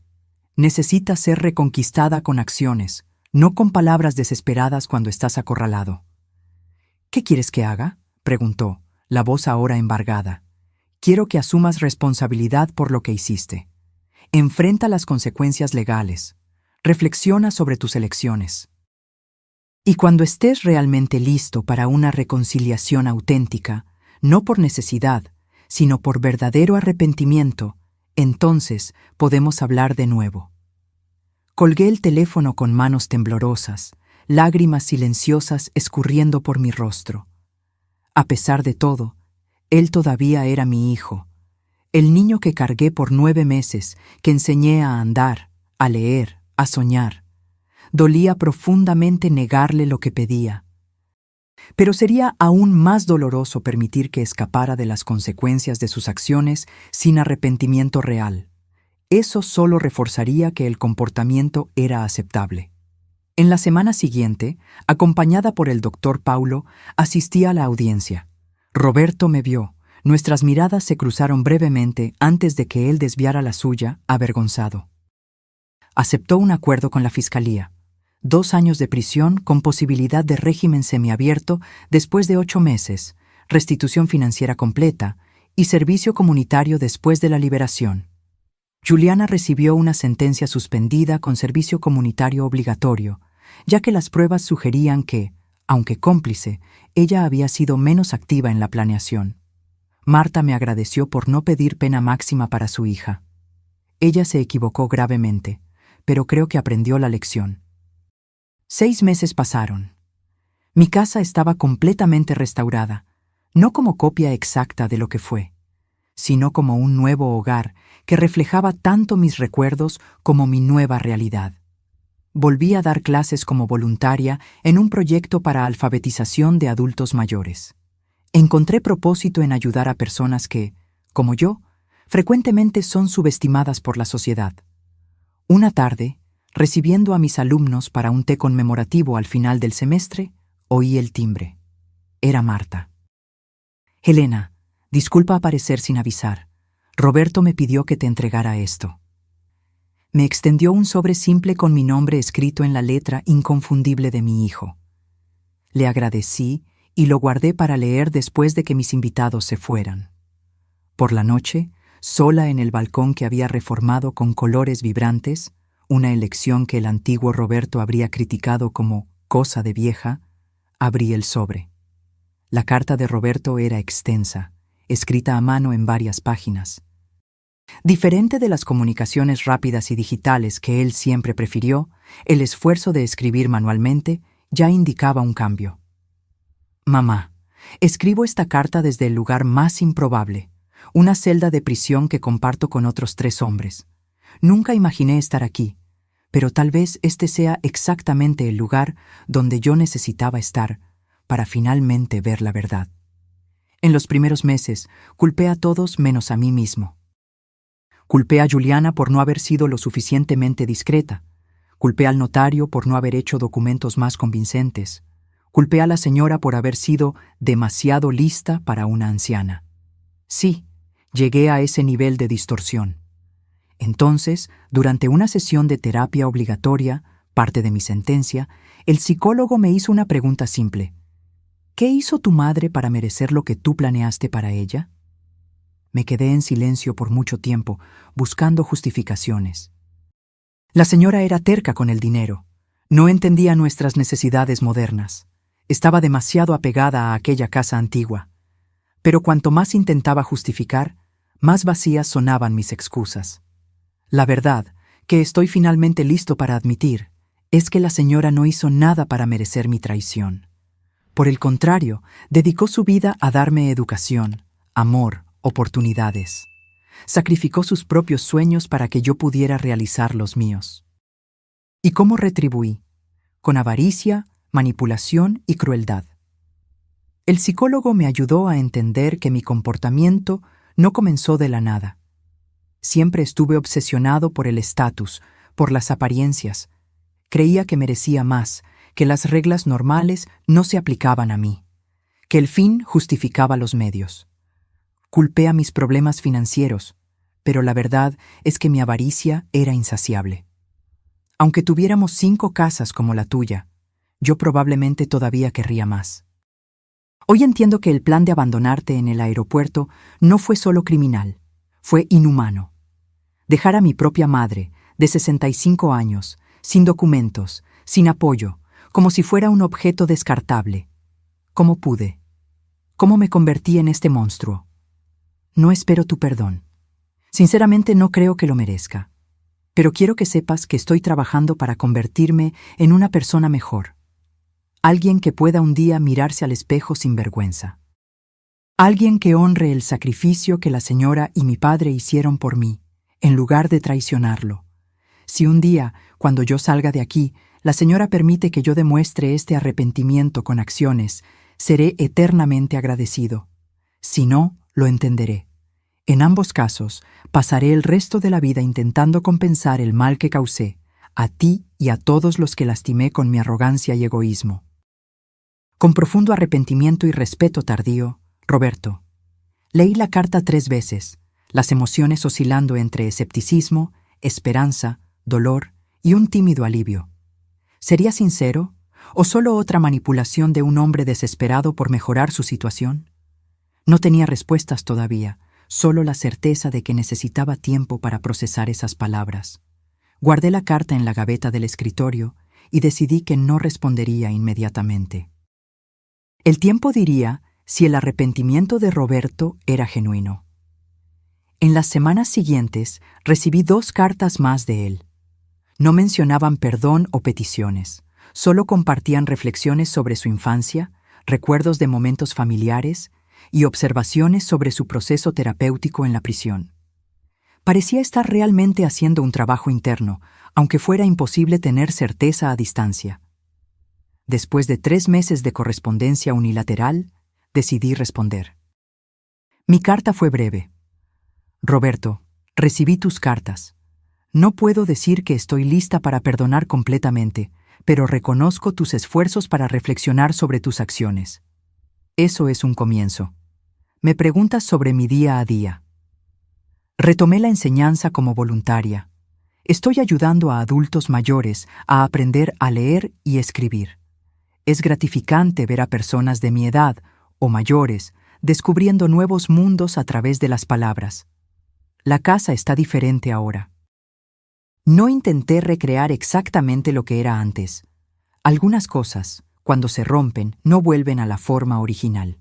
Necesita ser reconquistada con acciones, no con palabras desesperadas cuando estás acorralado. ¿Qué quieres que haga?, preguntó, la voz ahora embargada. Quiero que asumas responsabilidad por lo que hiciste. Enfrenta las consecuencias legales. Reflexiona sobre tus elecciones. Y cuando estés realmente listo para una reconciliación auténtica, no por necesidad, sino por verdadero arrepentimiento, entonces podemos hablar de nuevo. Colgué el teléfono con manos temblorosas, lágrimas silenciosas escurriendo por mi rostro. A pesar de todo, él todavía era mi hijo, el niño que cargué por 9 meses, que enseñé a andar, a leer, a soñar. Dolía profundamente negarle lo que pedía. Pero sería aún más doloroso permitir que escapara de las consecuencias de sus acciones sin arrepentimiento real. Eso solo reforzaría que el comportamiento era aceptable. En la semana siguiente, acompañada por el doctor Paulo, asistí a la audiencia. Roberto me vio. Nuestras miradas se cruzaron brevemente antes de que él desviara la suya, avergonzado. Aceptó un acuerdo con la fiscalía. 2 años de prisión con posibilidad de régimen semiabierto después de 8 meses, restitución financiera completa y servicio comunitario después de la liberación. Juliana recibió una sentencia suspendida con servicio comunitario obligatorio, ya que las pruebas sugerían que, aunque cómplice, ella había sido menos activa en la planeación. Marta me agradeció por no pedir pena máxima para su hija. Ella se equivocó gravemente, pero creo que aprendió la lección. 6 meses pasaron. Mi casa estaba completamente restaurada, no como copia exacta de lo que fue, sino como un nuevo hogar que reflejaba tanto mis recuerdos como mi nueva realidad. volví a dar clases como voluntaria en un proyecto para alfabetización de adultos mayores. Encontré propósito en ayudar a personas que, como yo, frecuentemente son subestimadas por la sociedad. Una tarde, recibiendo a mis alumnos para un té conmemorativo al final del semestre, oí el timbre. Era Marta. «Helena, disculpa aparecer sin avisar. Roberto me pidió que te entregara esto». Me extendió un sobre simple con mi nombre escrito en la letra inconfundible de mi hijo. Le agradecí y lo guardé para leer después de que mis invitados se fueran. Por la noche, sola en el balcón que había reformado con colores vibrantes, una elección que el antiguo Roberto habría criticado como cosa de vieja, abrí el sobre. La carta de Roberto era extensa, escrita a mano en varias páginas. Diferente de las comunicaciones rápidas y digitales que él siempre prefirió, el esfuerzo de escribir manualmente ya indicaba un cambio. «Mamá, escribo esta carta desde el lugar más improbable, una celda de prisión que comparto con otros 3 hombres. Nunca imaginé estar aquí, pero tal vez este sea exactamente el lugar donde yo necesitaba estar para finalmente ver la verdad. En los primeros meses, culpé a todos menos a mí mismo. Culpé a Juliana por no haber sido lo suficientemente discreta. Culpé al notario por no haber hecho documentos más convincentes. Culpé a la señora por haber sido demasiado lista para una anciana. Sí, llegué a ese nivel de distorsión. Entonces, durante una sesión de terapia obligatoria, parte de mi sentencia, el psicólogo me hizo una pregunta simple. ¿Qué hizo tu madre para merecer lo que tú planeaste para ella? Me quedé en silencio por mucho tiempo, buscando justificaciones. La señora era terca con el dinero. No entendía nuestras necesidades modernas. Estaba demasiado apegada a aquella casa antigua. Pero cuanto más intentaba justificar, más vacías sonaban mis excusas. La verdad, que estoy finalmente listo para admitir, es que la señora no hizo nada para merecer mi traición. Por el contrario, dedicó su vida a darme educación, amor, oportunidades. Sacrificó sus propios sueños para que yo pudiera realizar los míos. ¿Y cómo retribuí? Con avaricia, manipulación y crueldad. El psicólogo me ayudó a entender que mi comportamiento no comenzó de la nada. Siempre estuve obsesionado por el estatus, por las apariencias. Creía que merecía más, que las reglas normales no se aplicaban a mí, que el fin justificaba los medios. Culpé a mis problemas financieros, pero la verdad es que mi avaricia era insaciable. Aunque tuviéramos 5 casas como la tuya, yo probablemente todavía querría más. Hoy entiendo que el plan de abandonarte en el aeropuerto no fue solo criminal, fue inhumano. Dejar a mi propia madre, de 65 años, sin documentos, sin apoyo, como si fuera un objeto descartable. ¿Cómo pude? ¿Cómo me convertí en este monstruo? No espero tu perdón. Sinceramente no creo que lo merezca. Pero quiero que sepas que estoy trabajando para convertirme en una persona mejor. Alguien que pueda un día mirarse al espejo sin vergüenza. Alguien que honre el sacrificio que la señora y mi padre hicieron por mí, en lugar de traicionarlo. Si un día, cuando yo salga de aquí, la señora permite que yo demuestre este arrepentimiento con acciones, seré eternamente agradecido. Si no, lo entenderé. En ambos casos, pasaré el resto de la vida intentando compensar el mal que causé, a ti y a todos los que lastimé con mi arrogancia y egoísmo. Con profundo arrepentimiento y respeto tardío, Roberto. Leí la carta 3 veces, las emociones oscilando entre escepticismo, esperanza, dolor y un tímido alivio. ¿Sería sincero o solo otra manipulación de un hombre desesperado por mejorar su situación? No tenía respuestas todavía, solo la certeza de que necesitaba tiempo para procesar esas palabras. Guardé la carta en la gaveta del escritorio y decidí que no respondería inmediatamente. El tiempo diría si el arrepentimiento de Roberto era genuino. En las semanas siguientes recibí 2 cartas más de él. No mencionaban perdón o peticiones, solo compartían reflexiones sobre su infancia, recuerdos de momentos familiares y observaciones sobre su proceso terapéutico en la prisión. Parecía estar realmente haciendo un trabajo interno, aunque fuera imposible tener certeza a distancia. Después de 3 meses de correspondencia unilateral, decidí responder. Mi carta fue breve. Roberto, recibí tus cartas. No puedo decir que estoy lista para perdonar completamente, pero reconozco tus esfuerzos para reflexionar sobre tus acciones. Eso es un comienzo. Me preguntas sobre mi día a día. Retomé la enseñanza como voluntaria. Estoy ayudando a adultos mayores a aprender a leer y escribir. Es gratificante ver a personas de mi edad o mayores descubriendo nuevos mundos a través de las palabras. La casa está diferente ahora. No intenté recrear exactamente lo que era antes. Algunas cosas, cuando se rompen, no vuelven a la forma original.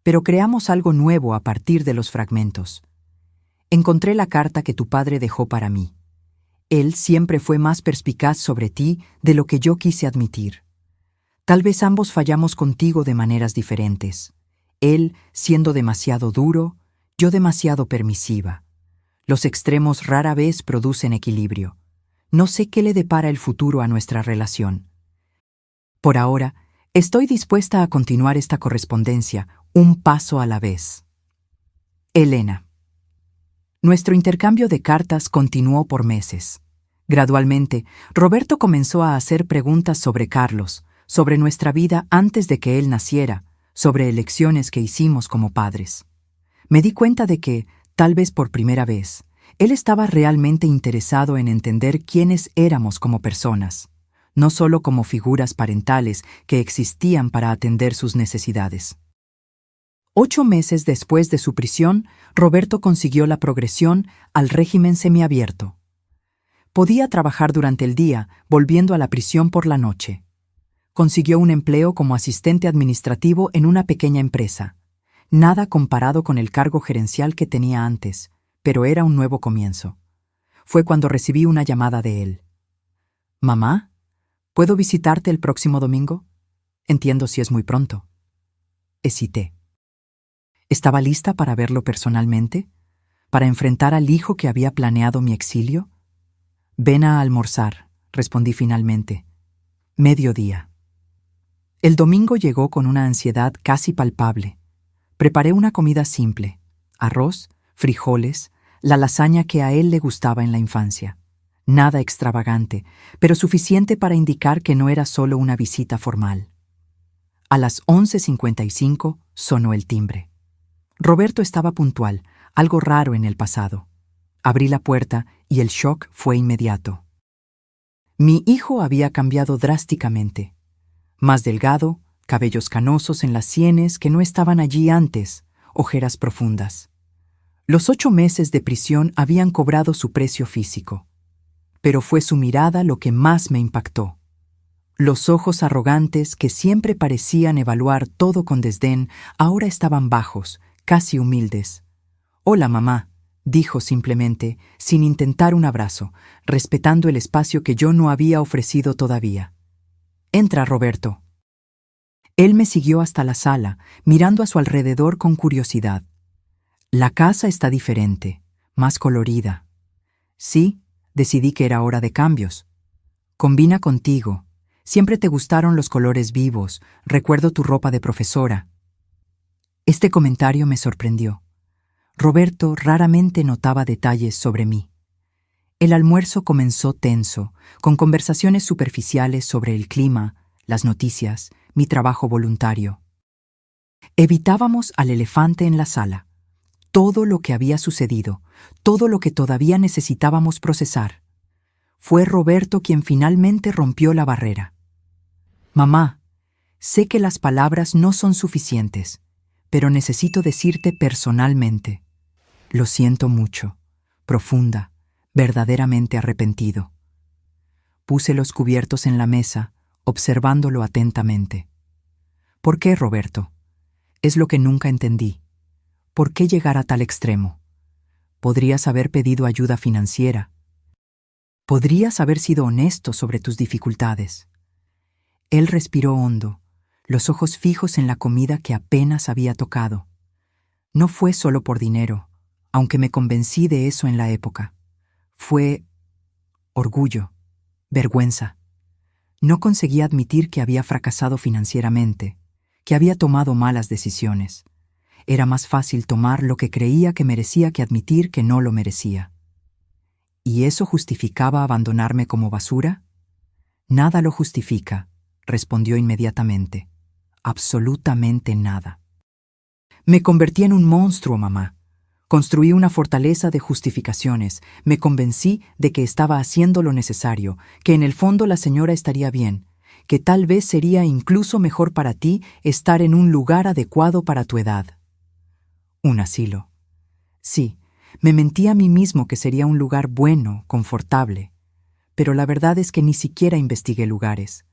Pero creamos algo nuevo a partir de los fragmentos. Encontré la carta que tu padre dejó para mí. Él siempre fue más perspicaz sobre ti de lo que yo quise admitir. Tal vez ambos fallamos contigo de maneras diferentes. Él siendo demasiado duro, yo demasiado permisiva. Los extremos rara vez producen equilibrio. No sé qué le depara el futuro a nuestra relación. Por ahora, estoy dispuesta a continuar esta correspondencia, un paso a la vez. Elena. Nuestro intercambio de cartas continuó por meses. Gradualmente, Roberto comenzó a hacer preguntas sobre Carlos, sobre nuestra vida antes de que él naciera, sobre elecciones que hicimos como padres. Me di cuenta de que, tal vez por primera vez, él estaba realmente interesado en entender quiénes éramos como personas, no solo como figuras parentales que existían para atender sus necesidades. 8 meses después de su prisión, Roberto consiguió la progresión al régimen semiabierto. Podía trabajar durante el día, volviendo a la prisión por la noche. Consiguió un empleo como asistente administrativo en una pequeña empresa. Nada comparado con el cargo gerencial que tenía antes, pero era un nuevo comienzo. Fue cuando recibí una llamada de él. «Mamá, ¿puedo visitarte el próximo domingo? Entiendo si es muy pronto». Hesité. ¿Estaba lista para verlo personalmente? ¿Para enfrentar al hijo que había planeado mi exilio? «Ven a almorzar», respondí finalmente. Mediodía. El domingo llegó con una ansiedad casi palpable. Preparé una comida simple: arroz, frijoles, la lasaña que a él le gustaba en la infancia. Nada extravagante, pero suficiente para indicar que no era solo una visita formal. A las 11:55 sonó el timbre. Roberto estaba puntual, algo raro en el pasado. Abrí la puerta y el shock fue inmediato. Mi hijo había cambiado drásticamente. Más delgado, cabellos canosos en las sienes que no estaban allí antes, ojeras profundas. Los 8 meses de prisión habían cobrado su precio físico. Pero fue su mirada lo que más me impactó. Los ojos arrogantes que siempre parecían evaluar todo con desdén, ahora estaban bajos, casi humildes. «Hola, mamá», dijo simplemente, sin intentar un abrazo, respetando el espacio que yo no había ofrecido todavía. «Entra, Roberto». Él me siguió hasta la sala, mirando a su alrededor con curiosidad. La casa está diferente, más colorida. Sí, decidí que era hora de cambios. Combina contigo. Siempre te gustaron los colores vivos, recuerdo tu ropa de profesora. Este comentario me sorprendió. Roberto raramente notaba detalles sobre mí. El almuerzo comenzó tenso, con conversaciones superficiales sobre el clima, las noticias, mi trabajo voluntario. Evitábamos al elefante en la sala. Todo lo que había sucedido, todo lo que todavía necesitábamos procesar. Fue Roberto quien finalmente rompió la barrera. «Mamá, sé que las palabras no son suficientes, pero necesito decirte personalmente. Lo siento mucho, profunda, verdaderamente arrepentido». Puse los cubiertos en la mesa, observándolo atentamente. «¿Por qué, Roberto?» Es lo que nunca entendí. ¿Por qué llegar a tal extremo? Podrías haber pedido ayuda financiera. Podrías haber sido honesto sobre tus dificultades. Él respiró hondo, los ojos fijos en la comida que apenas había tocado. No fue solo por dinero, aunque me convencí de eso en la época. Fue orgullo, vergüenza. No conseguía admitir que había fracasado financieramente, que había tomado malas decisiones. Era más fácil tomar lo que creía que merecía que admitir que no lo merecía. ¿Y eso justificaba abandonarme como basura? Nada lo justifica, respondió inmediatamente. Absolutamente nada. Me convertí en un monstruo, mamá. Construí una fortaleza de justificaciones. Me convencí de que estaba haciendo lo necesario, que en el fondo la señora estaría bien, que tal vez sería incluso mejor para ti estar en un lugar adecuado para tu edad. Un asilo. Sí, me mentí a mí mismo que sería un lugar bueno, confortable. Pero la verdad es que ni siquiera investigué lugares.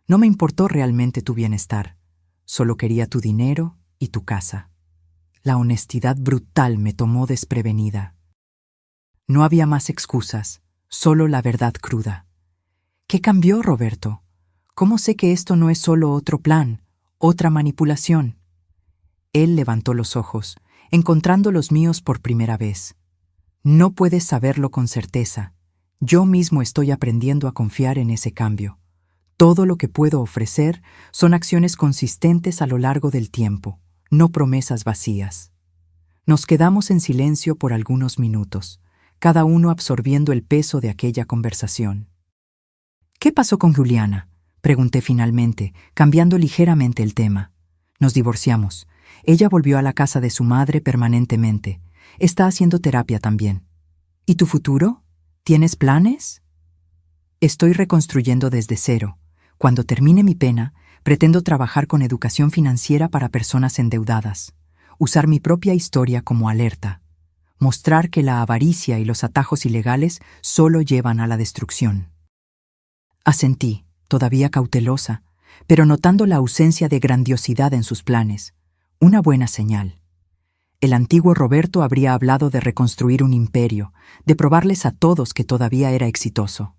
No me importó realmente tu bienestar. Solo quería tu dinero y tu casa. La honestidad brutal me tomó desprevenida. No había más excusas, solo la verdad cruda. ¿Qué cambió, Roberto? ¿Cómo sé que esto no es solo otro plan, otra manipulación? Él levantó los ojos, encontrando los míos por primera vez. No puedes saberlo con certeza. Yo mismo estoy aprendiendo a confiar en ese cambio. Todo lo que puedo ofrecer son acciones consistentes a lo largo del tiempo, no promesas vacías. Nos quedamos en silencio por algunos minutos, cada uno absorbiendo el peso de aquella conversación. ¿Qué pasó con Juliana?, pregunté finalmente, cambiando ligeramente el tema. Nos divorciamos. Ella volvió a la casa de su madre permanentemente. Está haciendo terapia también. ¿Y tu futuro? ¿Tienes planes? Estoy reconstruyendo desde cero. Cuando termine mi pena, pretendo trabajar con educación financiera para personas endeudadas, usar mi propia historia como alerta, mostrar que la avaricia y los atajos ilegales solo llevan a la destrucción. Asentí, todavía cautelosa, pero notando la ausencia de grandiosidad en sus planes. Una buena señal. El antiguo Roberto habría hablado de reconstruir un imperio, de probarles a todos que todavía era exitoso.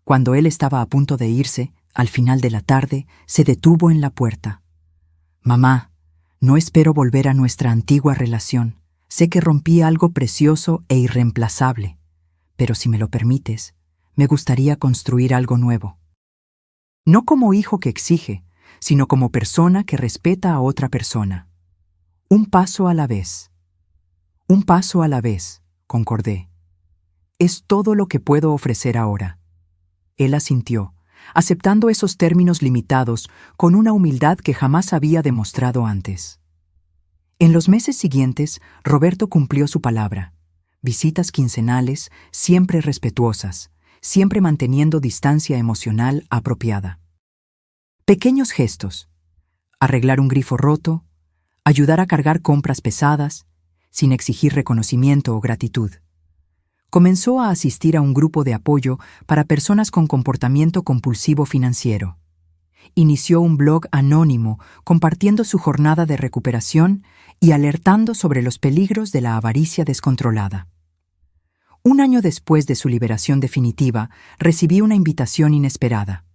Cuando él estaba a punto de irse, al final de la tarde, se detuvo en la puerta. «Mamá, no espero volver a nuestra antigua relación. Sé que rompí algo precioso e irreemplazable, pero si me lo permites, me gustaría construir algo nuevo. No como hijo que exige, sino como persona que respeta a otra persona. Un paso a la vez». «Un paso a la vez», concordé. «Es todo lo que puedo ofrecer ahora». Él asintió, aceptando esos términos limitados con una humildad que jamás había demostrado antes. En los meses siguientes, Roberto cumplió su palabra. Visitas quincenales, siempre respetuosas, siempre manteniendo distancia emocional apropiada. Pequeños gestos. Arreglar un grifo roto, ayudar a cargar compras pesadas, sin exigir reconocimiento o gratitud. Comenzó a asistir a un grupo de apoyo para personas con comportamiento compulsivo financiero. Inició un blog anónimo compartiendo su jornada de recuperación y alertando sobre los peligros de la avaricia descontrolada. Un año después de su liberación definitiva, recibí una invitación inesperada.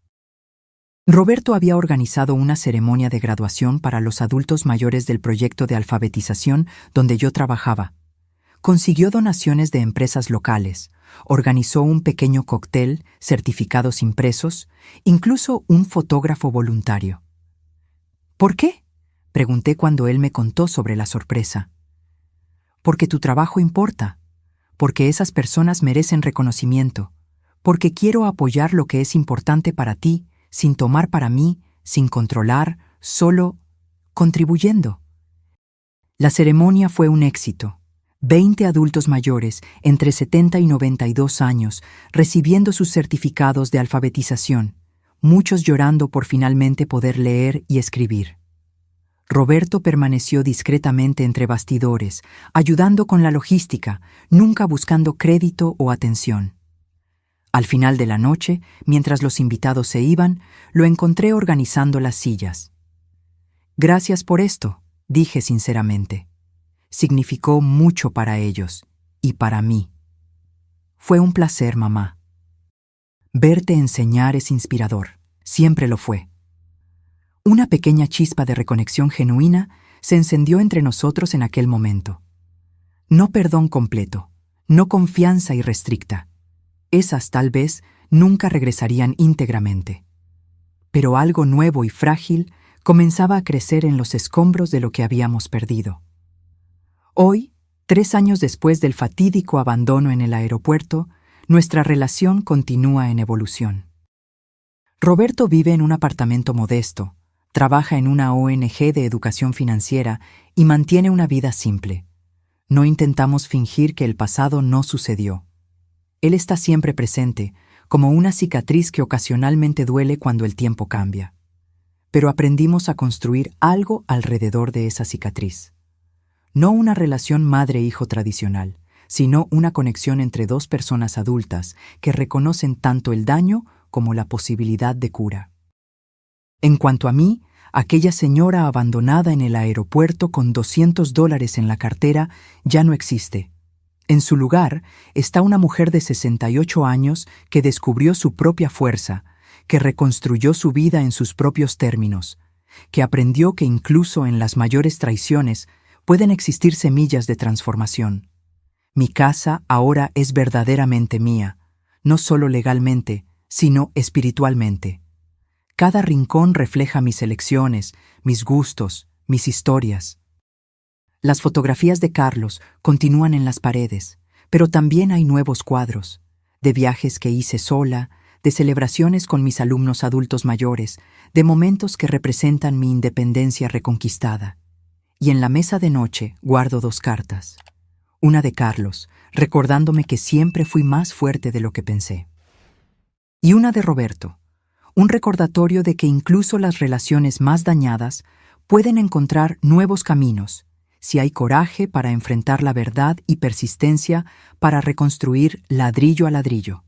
Roberto había organizado una ceremonia de graduación para los adultos mayores del proyecto de alfabetización donde yo trabajaba. Consiguió donaciones de empresas locales, organizó un pequeño cóctel, certificados impresos, incluso un fotógrafo voluntario. ¿Por qué?, pregunté cuando él me contó sobre la sorpresa. Porque tu trabajo importa, porque esas personas merecen reconocimiento, porque quiero apoyar lo que es importante para ti, sin tomar para mí, sin controlar, solo contribuyendo. La ceremonia fue un éxito. 20 adultos mayores, entre 70 y 92 años, recibiendo sus certificados de alfabetización, muchos llorando por finalmente poder leer y escribir. Roberto permaneció discretamente entre bastidores, ayudando con la logística, nunca buscando crédito o atención. Al final de la noche, mientras los invitados se iban, lo encontré organizando las sillas. «Gracias por esto», dije sinceramente. Significó mucho para ellos y para mí. «Fue un placer, mamá». Verte enseñar es inspirador, siempre lo fue. Una pequeña chispa de reconexión genuina se encendió entre nosotros en aquel momento. No perdón completo, no confianza irrestricta. Esas, tal vez, nunca regresarían íntegramente. Pero algo nuevo y frágil comenzaba a crecer en los escombros de lo que habíamos perdido. Hoy, 3 años después del fatídico abandono en el aeropuerto, nuestra relación continúa en evolución. Roberto vive en un apartamento modesto, trabaja en una ONG de educación financiera y mantiene una vida simple. No intentamos fingir que el pasado no sucedió. Él está siempre presente, como una cicatriz que ocasionalmente duele cuando el tiempo cambia. Pero aprendimos a construir algo alrededor de esa cicatriz. No una relación madre-hijo tradicional, sino una conexión entre dos personas adultas que reconocen tanto el daño como la posibilidad de cura. En cuanto a mí, aquella señora abandonada en el aeropuerto con $200 en la cartera ya no existe. En su lugar está una mujer de 68 años que descubrió su propia fuerza, que reconstruyó su vida en sus propios términos, que aprendió que incluso en las mayores traiciones pueden existir semillas de transformación. Mi casa ahora es verdaderamente mía, no solo legalmente, sino espiritualmente. Cada rincón refleja mis elecciones, mis gustos, mis historias. Las fotografías de Carlos continúan en las paredes, pero también hay nuevos cuadros, de viajes que hice sola, de celebraciones con mis alumnos adultos mayores, de momentos que representan mi independencia reconquistada. Y en la mesa de noche guardo 2 cartas. Una de Carlos, recordándome que siempre fui más fuerte de lo que pensé. Y una de Roberto, un recordatorio de que incluso las relaciones más dañadas pueden encontrar nuevos caminos, si hay coraje para enfrentar la verdad y persistencia para reconstruir ladrillo a ladrillo.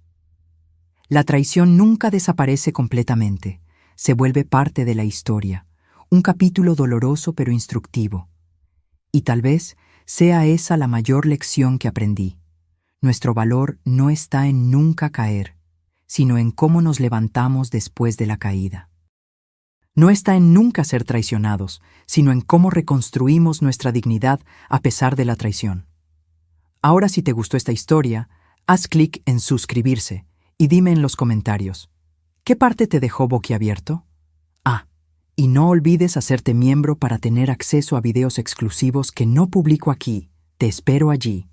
La traición nunca desaparece completamente, se vuelve parte de la historia, un capítulo doloroso pero instructivo. Y tal vez sea esa la mayor lección que aprendí. Nuestro valor no está en nunca caer, sino en cómo nos levantamos después de la caída. No está en nunca ser traicionados, sino en cómo reconstruimos nuestra dignidad a pesar de la traición. Ahora, si te gustó esta historia, haz clic en suscribirse y dime en los comentarios, ¿qué parte te dejó boquiabierto? Y no olvides hacerte miembro para tener acceso a videos exclusivos que no publico aquí. Te espero allí.